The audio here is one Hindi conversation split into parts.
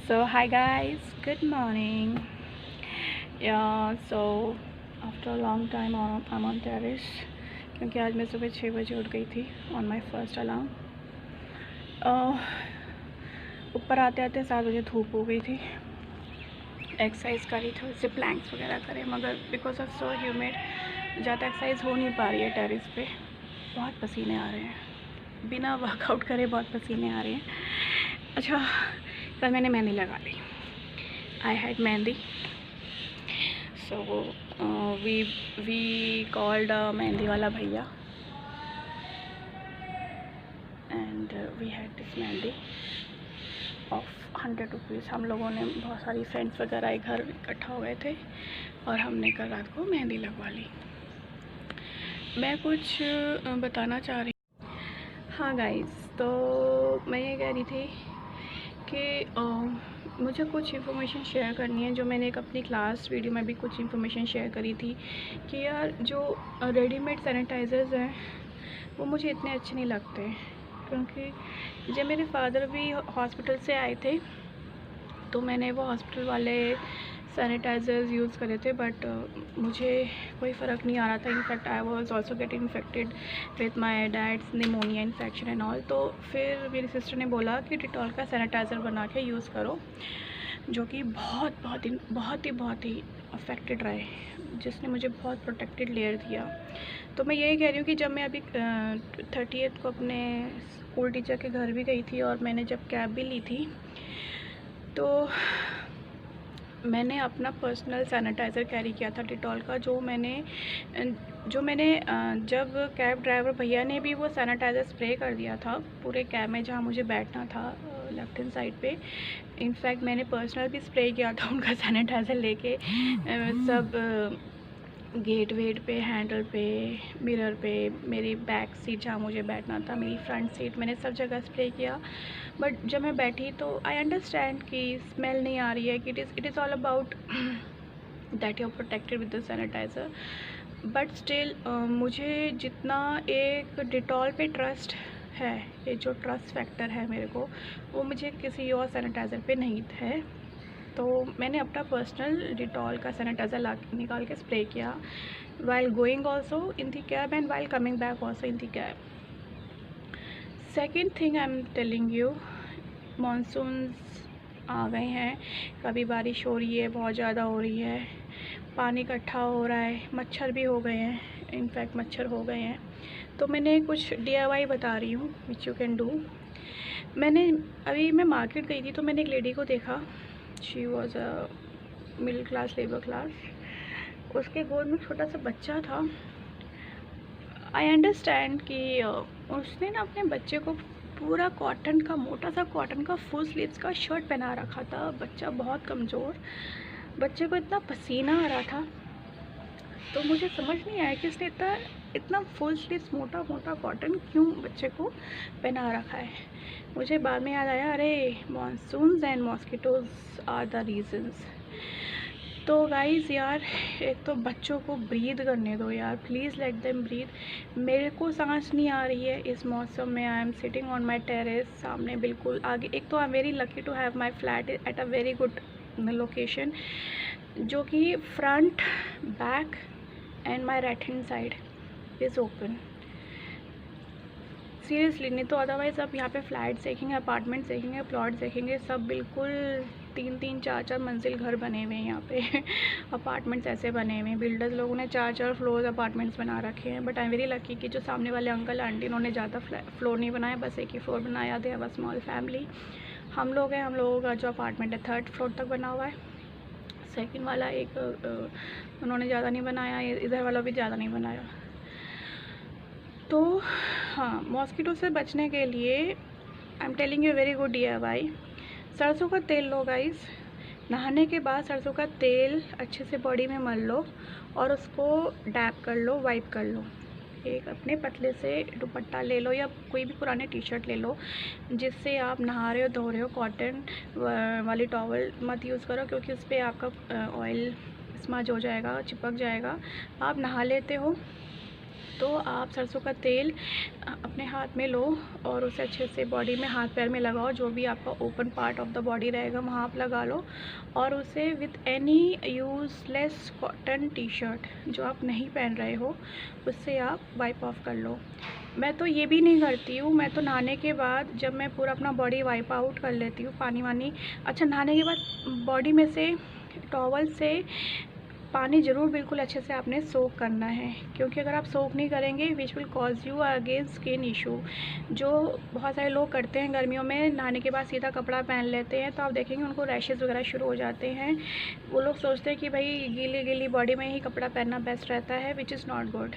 So hi guys, good morning. Yeah, so after a long time I'm on terrace क्योंकि आज मैं सुबह 6 बजे उठ गई थी ऑन माई फर्स्ट अलार्म। ऊपर आते आते 7 बजे धूप हो गई थी। एक्सरसाइज करी थी, उससे प्लैंक्स वगैरह करे, मगर बिकॉज ऑफ सो ह्यूमिड ज़्यादा एक्सरसाइज हो नहीं पा रही है टेरेस पे। बहुत पसीने आ रहे हैं, बिना वर्कआउट करे बहुत पसीने आ रहे हैं। अच्छा, कल मैंने मेहंदी लगा ली। I had mehndi, so we called mehndi वाला भैया and we had this mehndi of 100 rupees. हम लोगों ने बहुत सारी फ्रेंड्स वगैरह घर इकट्ठा हो गए थे और हमने कल रात को मेहंदी लगवा ली। मैं कुछ बताना चाह रही। हाँ गाइस, तो मैं ये कह रही थी कि मुझे कुछ इन्फॉर्मेशन शेयर करनी है, जो मैंने एक अपनी क्लास वीडियो में भी कुछ इन्फॉर्मेशन शेयर करी थी कि यार जो रेडीमेड सैनिटाइज़र्स हैं वो मुझे इतने अच्छे नहीं लगते, क्योंकि जब मेरे फादर भी हॉस्पिटल से आए थे तो मैंने वो हॉस्पिटल वाले सैनिटाइज़र्स यूज़ करे थे, बट मुझे कोई फ़र्क नहीं आ रहा था। In fact I was also getting infected with my dad's pneumonia infection and all. तो फिर मेरी सिस्टर ने बोला कि डिटॉल का सैनिटाइज़र बना के यूज़ करो, जो कि बहुत ही अफेक्टेड रहे, जिसने मुझे बहुत प्रोटेक्टेड लेयर दिया। तो मैं यही कह रही हूँ कि जब मैं अभी 30th को अपने स्कूल टीचर के घर भी गई थी और मैंने जब कैब भी ली थी, तो मैंने अपना पर्सनल सैनिटाइज़र कैरी किया था डिटॉल का, जो मैंने जब कैब ड्राइवर भैया ने भी वो सैनिटाइज़र स्प्रे कर दिया था पूरे कैब में जहाँ मुझे बैठना था, लेफ्ट हैंड साइड पे। इनफैक्ट मैंने पर्सनल भी स्प्रे किया था उनका सैनिटाइज़र लेके, सब गेट वेट पे, हैंडल पे, मिरर पे, मेरी बैक सीट जहाँ मुझे बैठना था, मेरी फ्रंट सीट, मैंने सब जगह स्प्रे किया। बट जब मैं बैठी तो आई अंडरस्टैंड कि स्मेल नहीं आ रही है, कि it is all about that you are protected with the sanitizer. But still मुझे जितना एक डिटॉल पे ट्रस्ट है, ये जो ट्रस्ट फैक्टर है मेरे को, वो मुझे किसी और सैनिटाइज़र पे नहीं है। तो मैंने अपना पर्सनल डिटॉल का सैनिटाइज़र निकाल के स्प्रे किया, while going also in the cab and while coming back also in the cab. Second thing I am telling you, monsoons आ गए हैं, कभी बारिश हो रही है, बहुत ज़्यादा हो रही है, पानी इकट्ठा हो रहा है, मच्छर भी हो गए हैं, इनफैक्ट मच्छर हो गए हैं। तो मैंने कुछ DIY बता रही हूँ विच यू कैन डू। मैं मार्केट गई थी तो मैंने एक लेडी को देखा, she was a middle class, labour class. उसके गोद में छोटा सा बच्चा था। आई अंडरस्टैंड कि उसने ना अपने बच्चे को पूरा कॉटन का, मोटा सा कॉटन का फुल स्लीव्स का शर्ट पहना रखा था। बच्चा बहुत कमज़ोर, बच्चे को इतना पसीना आ रहा था, तो मुझे समझ नहीं आया कि इसने इतना फुल स्लीव्स मोटा मोटा कॉटन क्यों बच्चे को पहना रखा है। मुझे बाद में याद आया, अरे monsoons and mosquitoes are the reasons. तो गाइज़ यार, एक तो बच्चों को ब्रीथ करने दो यार, प्लीज़ लेट देम ब्रीथ। मेरे को सांस नहीं आ रही है इस मौसम में। I am sitting on my terrace, सामने बिल्कुल आगे, एक तो I am very lucky to have my flat at a very good location, जो कि front, back and my right hand side is open. Seriously, नहीं तो अदरवाइज़ आप यहाँ पे फ्लैट्स देखेंगे, अपार्टमेंट्स देखेंगे, प्लॉट्स देखेंगे, सब बिल्कुल 3-3, 4-4 मंजिल घर बने हुए हैं यहाँ पे अपार्टमेंट्स ऐसे बने हुए हैं, बिल्डर्स लोगों ने 4-4 फ्लोर अपार्टमेंट्स बना रखे हैं। But I am very lucky कि जो सामने वाले अंकल आंटी, उन्होंने ज़्यादा फ्लोर नहीं बनाया, बस एक ही फ्लोर बनाया। They have a small family. हम लोग हैं, हम लोगों का जो अपार्टमेंट है 3rd फ्लोर तक बना हुआ है। सेकेंड वाला एक उन्होंने ज़्यादा नहीं बनाया, इधर वाला भी ज़्यादा नहीं बनाया। तो हाँ, मॉस्किटो से बचने के लिए आई am telling you very good DIY। सरसों का तेल लो गाइस, नहाने के बाद सरसों का तेल अच्छे से बॉडी में मल लो और उसको डैप कर लो, वाइप कर लो। एक अपने पतले से दुपट्टा ले लो या कोई भी पुराने टी-शर्ट ले लो, जिससे आप नहा रहे हो, धो रहे हो। कॉटन वाली टॉवल मत यूज़ करो, क्योंकि उस पर आपका ऑयल स्मज हो जाएगा, चिपक जाएगा। आप नहा लेते हो तो आप सरसों का तेल अपने हाथ में लो और उसे अच्छे से बॉडी में, हाथ पैर में लगाओ, जो भी आपका open part of the body रहेगा वहाँ आप लगा लो, और उसे with any useless cotton T shirt जो आप नहीं पहन रहे हो उससे आप वाइप ऑफ कर लो। मैं तो ये भी नहीं करती हूँ, मैं तो नहाने के बाद जब मैं पूरा अपना बॉडी वाइप आउट कर लेती हूँ पानी वानी, अच्छा नहाने के बाद बॉडी में से टॉवल से पानी ज़रूर बिल्कुल अच्छे से आपने सोक करना है, क्योंकि अगर आप सोक नहीं करेंगे which will cause you again skin issue, जो बहुत सारे लोग करते हैं गर्मियों में नहाने के बाद सीधा कपड़ा पहन लेते हैं, तो आप देखेंगे उनको रैशेज़ वगैरह शुरू हो जाते हैं। वो लोग सोचते हैं कि भाई गीली गीली बॉडी में ही कपड़ा पहनना बेस्ट रहता है, which is not good.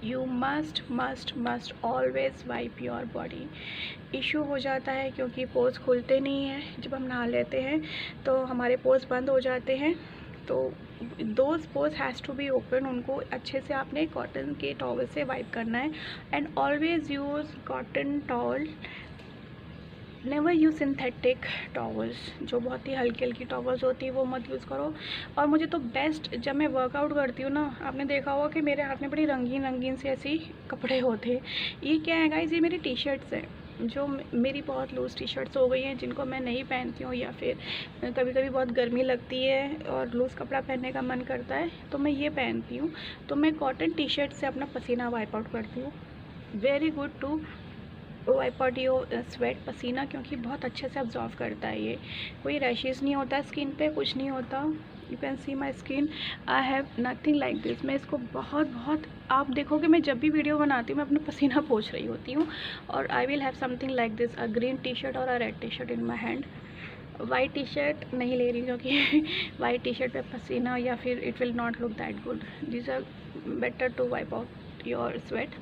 You must always wipe your body. Issue हो जाता है क्योंकि पोर्स खुलते नहीं हैं, जब हम नहा लेते हैं तो हमारे पोर्स बंद हो जाते हैं, तो those pores has to be open, उनको अच्छे से आपने कॉटन के टॉवल से वाइप करना है। And always use cotton towel, never use synthetic towels, जो बहुत ही हल्की हल्की टॉवल्स होती है वो मत यूज़ करो। और मुझे तो बेस्ट, जब मैं वर्कआउट करती हूँ ना, आपने देखा होगा कि मेरे हाथ में बड़ी रंगीन रंगीन से ऐसी कपड़े होते हैं। ये क्या है गाइस, ये मेरी टी शर्ट्स हैं, जो मेरी बहुत लूज़ टी शर्ट्स हो गई हैं जिनको मैं नहीं पहनती हूँ, या फिर कभी कभी बहुत गर्मी लगती है और लूज़ कपड़ा पहनने का मन करता है तो मैं ये पहनती हूँ। तो मैं कॉटन टी शर्ट से अपना पसीना वाइप आउट करती हूँ। Very good to wipe out your sweat, पसीना, क्योंकि बहुत अच्छे से अब्जॉर्व करता है ये। कोई रैशेज़ नहीं होता स्किन पे, कुछ नहीं होता। You can see my skin, I have nothing like this. मैं इसको बहुत आप देखोगे मैं जब भी वीडियो बनाती हूँ मैं अपना पसीना पोंछ रही होती हूँ, और I will have something like this, a green T shirt और a red T shirt in my hand. White T shirt नहीं ले रही क्योंकि वाइट टी शर्ट पे पसीना या फिर it will not look that good. This are better to wipe out your sweat.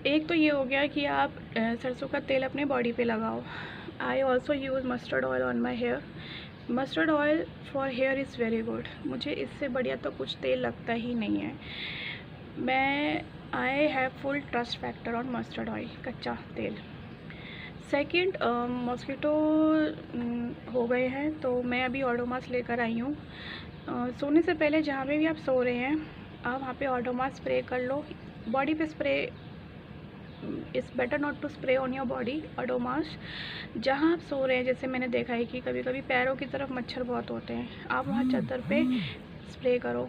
एक तो ये हो गया कि आप सरसों का तेल अपने बॉडी पे लगाओ। I also use mustard oil on my hair. Mustard oil for hair is very good. मुझे इससे बढ़िया तो कुछ तेल लगता ही नहीं है। I have full trust factor on mustard oil, कच्चा तेल। सेकंड, मॉस्किटो हो गए हैं तो मैं अभी ओडोमॉस लेकर आई हूँ। सोने से पहले जहाँ पे भी आप सो रहे हैं आप वहाँ पे ओडोमॉस स्प्रे कर लो। बॉडी पे spray, it's better not to spray on your body Odomos. जहाँ आप सो रहे हैं, जैसे मैंने देखा है कि कभी कभी पैरों की तरफ मच्छर बहुत होते हैं, आप वहाँ चादर पे स्प्रे करो।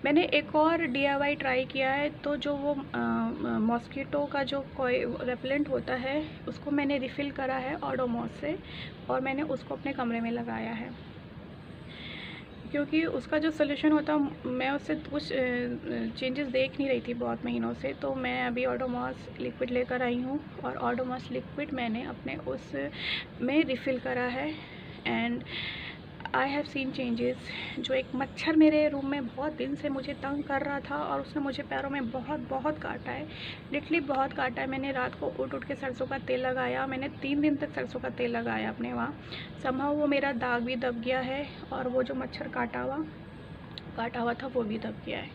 मैंने एक और DIY ट्राई किया है, तो जो वो मॉस्किटो का जो कोई रेपेलेंट होता है उसको मैंने रिफ़िल करा है ओडोमॉस से, और मैंने उसको अपने कमरे में लगाया है, क्योंकि उसका जो सोल्यूशन होता मैं उससे कुछ चेंजेस देख नहीं रही थी बहुत महीनों से। तो मैं अभी ओडोमॉस लिक्विड लेकर आई हूँ, और ओडोमॉस लिक्विड मैंने अपने उस में रिफ़िल करा है, and I have seen changes. जो एक मच्छर मेरे रूम में बहुत दिन से मुझे तंग कर रहा था और उसने मुझे पैरों में बहुत काटा है, लिटरली बहुत काटा है। मैंने रात को उठ के सरसों का तेल लगाया, मैंने 3 दिन तक सरसों का तेल लगाया अपने वहाँ, समहाउ वो मेरा दाग भी दब गया है, और वो जो मच्छर काटा हुआ था वो भी दब गया है।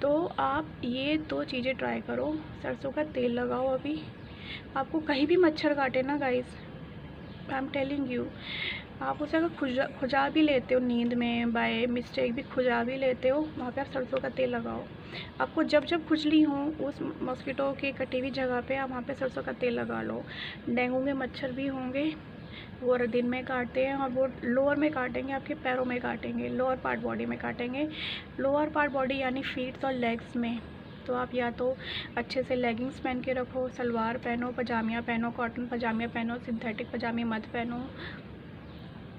तो आप ये 2 चीज़ें ट्राई करो। सरसों का तेल लगाओ, अभी आपको कहीं भी मच्छर काटे ना guys, I am telling you, आप उसे अगर खुजा भी लेते हो नींद में, बाय मिस्टेक भी खुजा भी लेते हो, वहाँ पे आप सरसों का तेल लगाओ। आपको जब खुजली हो उस मॉस्किटो की कटी हुई जगह पे आप वहाँ पे सरसों का तेल लगा लो। डेंगू के मच्छर भी होंगे, वो दिन में काटते हैं, और वो लोअर में काटेंगे, आपके पैरों में काटेंगे, लोअर पार्ट बॉडी में काटेंगे। लोअर पार्ट बॉडी यानी फीट्स और लेग्स में। तो आप या तो अच्छे से लेगिंग्स पहन के रखो, सलवार पहनो, पजामियाँ पहनो, कॉटन पजामियाँ पहनो, सिंथेटिक पजामे मत पहनो।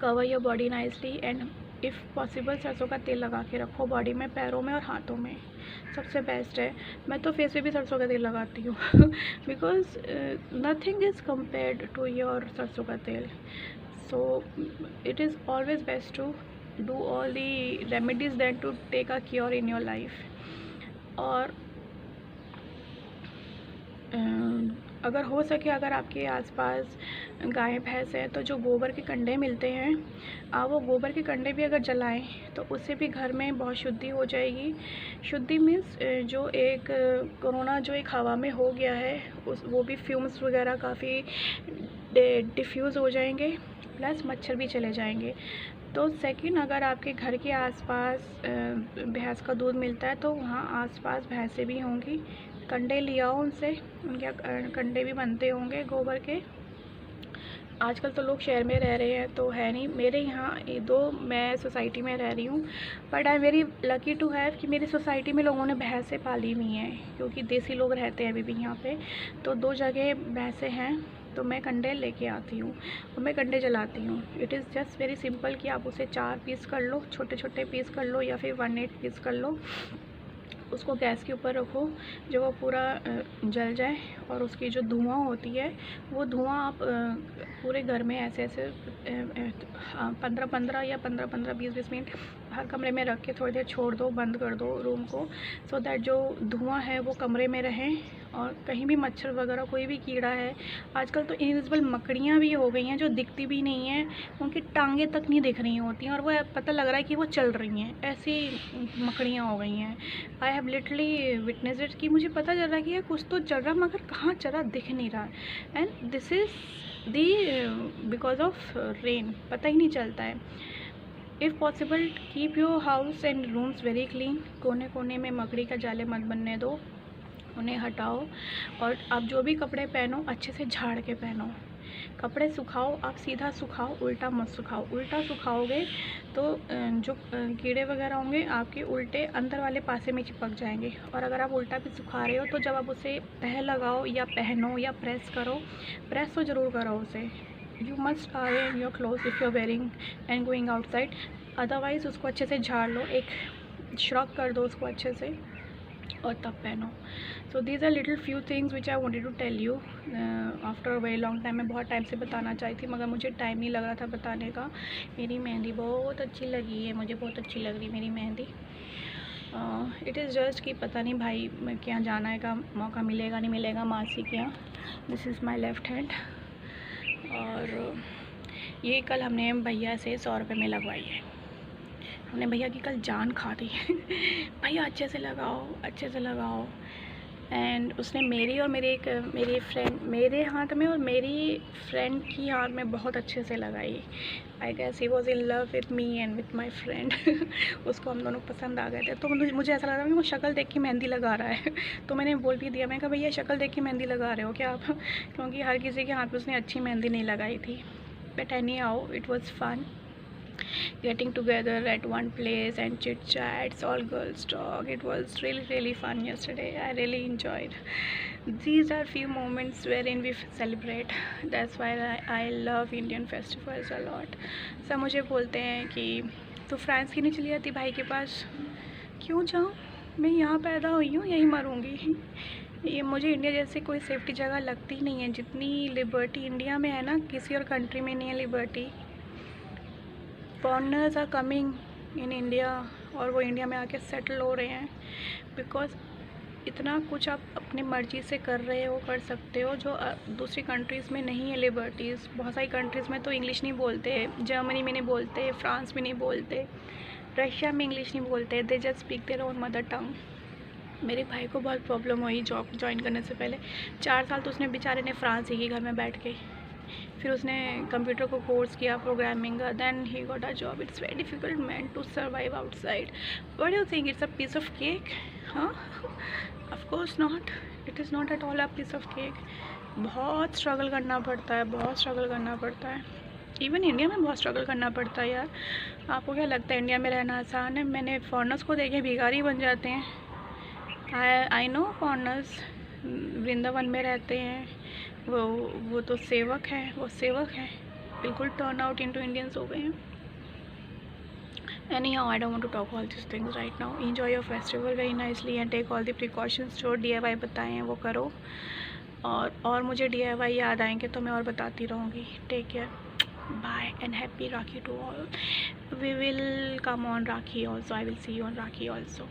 Cover your body nicely, and if possible सरसों का तेल लगा के रखो बॉडी में, पैरों में और हाथों में, सबसे बेस्ट है। मैं तो फेस पे भी सरसों का तेल लगाती हूँ because nothing is compared to your सरसों का तेल। So it is always best to do all the remedies than to take a cure in your life. और अगर हो सके, अगर आपके आसपास गाय भैंस है तो जो गोबर के कंडे मिलते हैं, आप वो गोबर के कंडे भी अगर जलाएं तो उससे भी घर में बहुत शुद्धि हो जाएगी। शुद्धि मीन्स जो एक कोरोना जो एक हवा में हो गया है वो भी फ्यूम्स वगैरह काफ़ी डिफ्यूज़ हो जाएंगे। प्लस मच्छर भी चले जाएंगे। तो सेकंड, अगर आपके घर के आसपास भैंस का दूध मिलता है तो वहाँ आसपास भैंसें भी होंगी, कंडे ले आओ उनसे, उनके कंडे भी बनते होंगे गोबर के। आजकल तो लोग शहर में रह रहे हैं तो है नहीं, मेरे यहाँ मैं सोसाइटी में रह रही हूँ, but I am very lucky to have कि मेरी सोसाइटी में लोगों ने भैंसें पाली हुई हैं, क्योंकि देसी लोग रहते हैं अभी भी यहाँ पे। तो 2 जगह भैंसें हैं, तो मैं कंडे लेके आती हूँ और मैं कंडे जलाती हूँ। It is just very simple कि आप उसे 4 पीस कर लो, छोटे छोटे पीस कर लो, या फिर 1/8 पीस कर लो। उसको गैस के ऊपर रखो, जब वो पूरा जल जाए और उसकी जो धुआं होती है वो धुआं आप पूरे घर में ऐसे ऐसे 15-15 या 15-15 20-20 मिनट हर कमरे में रख के थोड़ी देर छोड़ दो, बंद कर दो रूम को, सो दैट जो धुआं है वो कमरे में रहे और कहीं भी मच्छर वगैरह कोई भी कीड़ा है। आजकल तो इनविजिबल मकड़ियाँ भी हो गई हैं जो दिखती भी नहीं हैं, उनकी टांगें तक नहीं दिख रही होती हैं और वो पता लग रहा है कि वो चल रही हैं, ऐसी मकड़ियाँ हो गई हैं। I have literally witness it कि मुझे पता चल रहा है कि यार कुछ तो चल रहा मगर कहाँ चल रहा दिख नहीं रहा, and this is the because of rain, पता ही नहीं चलता है। If possible keep your house and rooms very clean. कोने कोने में मकड़ी का जाले मत बनने दो, उन्हें हटाओ। और आप जो भी कपड़े पहनो अच्छे से झाड़ के पहनो। कपड़े सुखाओ, आप सीधा सुखाओ, उल्टा मत सुखाओ। उल्टा सुखाओगे तो जो कीड़े वगैरह होंगे आपके उल्टे अंदर वाले पासे में चिपक जाएंगे। और अगर आप उल्टा भी सुखा रहे हो तो जब आप उसे तह लगाओ या पहनो या प्रेस करो, प्रेस तो ज़रूर करो उसे। You must iron your clothes if you are wearing and going outside, otherwise उसको अच्छे से झाड़ लो, एक श्रग कर दो उसको अच्छे से और तब पहनो। So these are little few things which I wanted to tell you after a very long time. मैं बहुत टाइम से बताना चाहती थी मगर मुझे टाइम नहीं लग रहा था बताने का। मेरी मेहंदी बहुत अच्छी लगी है, मुझे बहुत अच्छी लग रही मेरी मेहंदी। इट इज़ जस्ट कि पता नहीं भाई मैं क्या जाना है का मौका मिलेगा नहीं मिलेगा मासी के यहाँ। This is my left hand और ये कल हमने भैया से 100 रुपये में लगवाई है। हमने भैया की कल जान खा दी भैया अच्छे से लगाओ, अच्छे से लगाओ। एंड उसने मेरी और मेरी फ्रेंड मेरे हाथ में और मेरी फ्रेंड की हाथ में बहुत अच्छे से लगाई। I guess he was in love with me and with my friend. उसको हम दोनों पसंद आ गए थे। तो मुझे ऐसा लग रहा था कि वो शक्ल देख के मेहंदी लगा रहा है तो मैंने बोल भी दिया, मैं कहा भैया शक्ल देख के मेहंदी लगा रहे हो क्या आप क्योंकि हर किसी के हाथ में उसने अच्छी मेहंदी नहीं लगाई थी। But anyhow it was fun getting together at one place and chit chats, all girls talk. It was really fun yesterday. I really enjoyed. These are few moments wherein we celebrate. That's why I love Indian festivals a lot. सब मुझे बोलते हैं कि तो फ्रांस क्यों नहीं चली जाती भाई के पास। क्यों जाऊँ, मैं यहाँ पैदा हुई हूँ, यहीं मरूँगी। ये मुझे इंडिया जैसे कोई सेफ्टी जगह लगती नहीं है। जितनी लिबर्टी इंडिया में है ना, किसी और कंट्री में नहीं है liberty. Foreigners are coming in India और वो इंडिया में आके सेटल हो रहे हैं बिकॉज इतना कुछ आप अपनी मर्ज़ी से कर रहे हो, कर सकते हो जो दूसरी कंट्रीज़ में नहीं है लिबर्टीज़। बहुत सारी कंट्रीज़ में तो इंग्लिश नहीं बोलते, जर्मनी में नहीं बोलते, फ्रांस में नहीं बोलते, रशिया में इंग्लिश नहीं बोलते, they just speak their own mother tongue. मेरे भाई को बहुत प्रॉब्लम हुई जॉब ज्वाइन करने से पहले। 4 साल तो उसने बेचारे ने फ्रांस सीखी घर में बैठ के। फिर उसने कंप्यूटर को कोर्स किया प्रोग्रामिंग का, then he got a job. It's very difficult man to survive outside. What do you think it's a piece of cake? हाँ, of course not, it is not at all a piece of cake. बहुत स्ट्रगल करना पड़ता है, बहुत स्ट्रगल करना पड़ता है। इवन इंडिया में बहुत स्ट्रगल करना पड़ता है यार। आपको क्या लगता है इंडिया में रहना आसान है? मैंने फॉरेनर्स को देखे भिखारी बन जाते हैं। आई नो फॉरेनर्स वृंदावन में रहते हैं, वो तो सेवक हैं, वो सेवक हैं, बिल्कुल टर्न आउट इनटू इंडियंस हो गए हैं। Anyhow, I don't want to talk all these things right now. Enjoy your festival very nicely and take all the precautions. जो DIY बताए हैं वो करो और मुझे DIY याद आएंगे तो मैं और बताती रहूँगी। Take care, bye and happy Rakhi to all. We will come on Rakhi also. I will see you on Rakhi also.